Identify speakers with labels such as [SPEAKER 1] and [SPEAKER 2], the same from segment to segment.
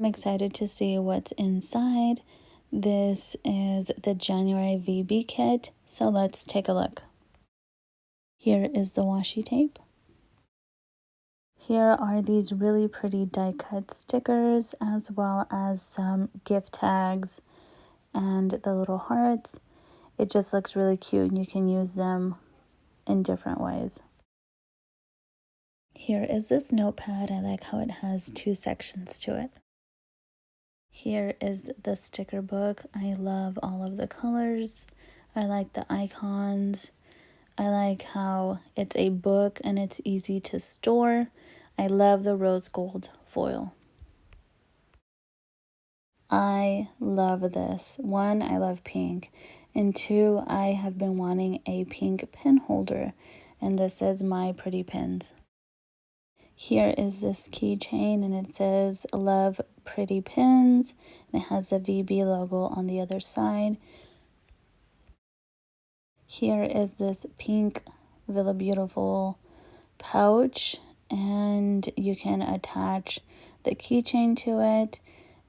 [SPEAKER 1] I'm excited to see what's inside. This is the January VBkit, so let's take a look. Here is the washi tape. Here are these really pretty die cut stickers, as well as some gift tags and the little hearts. It just looks really cute and you can use them in different ways. Here is this notepad. I like how it has 2 sections to it. Here is the sticker book. I love all of the colors. I like the icons. I like how it's a book and it's easy to store. I love the rose gold foil. I love this. 1, I love pink. And 2, I have been wanting a pink pen holder. And this says My Pretty Pins. Here is this keychain and it says Love Pretty Pins. And it has the VB logo on the other side. Here is this pink Villabeautifful pouch. And you can attach the keychain to it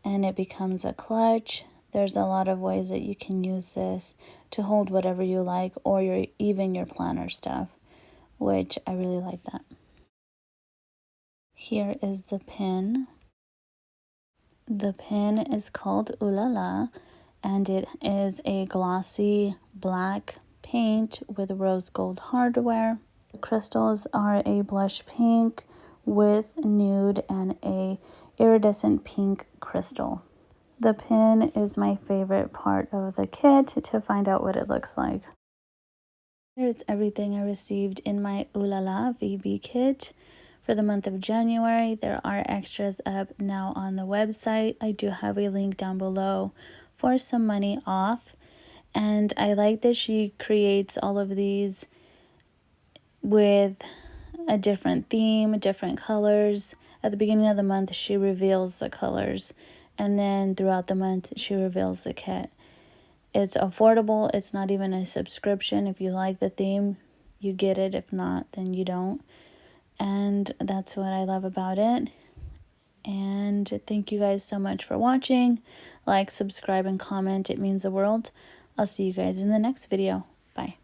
[SPEAKER 1] and it becomes a clutch. There's a lot of ways that you can use this to hold whatever you like, or even your planner stuff, which I really like that. Here is the pin. The pin is called Ooh La La, and it is a glossy black paint with rose gold hardware. The crystals are a blush pink with nude and a iridescent pink crystal. The pin is my favorite part of the kit to find out what it looks like. Here's everything I received in my Ooh La La VBkit for the month of January. There are extras up now on the website. I do have a link down below for some money off. And I like that she creates all of these with a different theme, different colors. At the beginning of the month, she reveals the colors. And then throughout the month, she reveals the kit. It's affordable. It's not even a subscription. If you like the theme, you get it. If not, then you don't. And that's what I love about it. And thank you guys so much for watching. Like, subscribe, and comment. It means the world. I'll see you guys in the next video. Bye.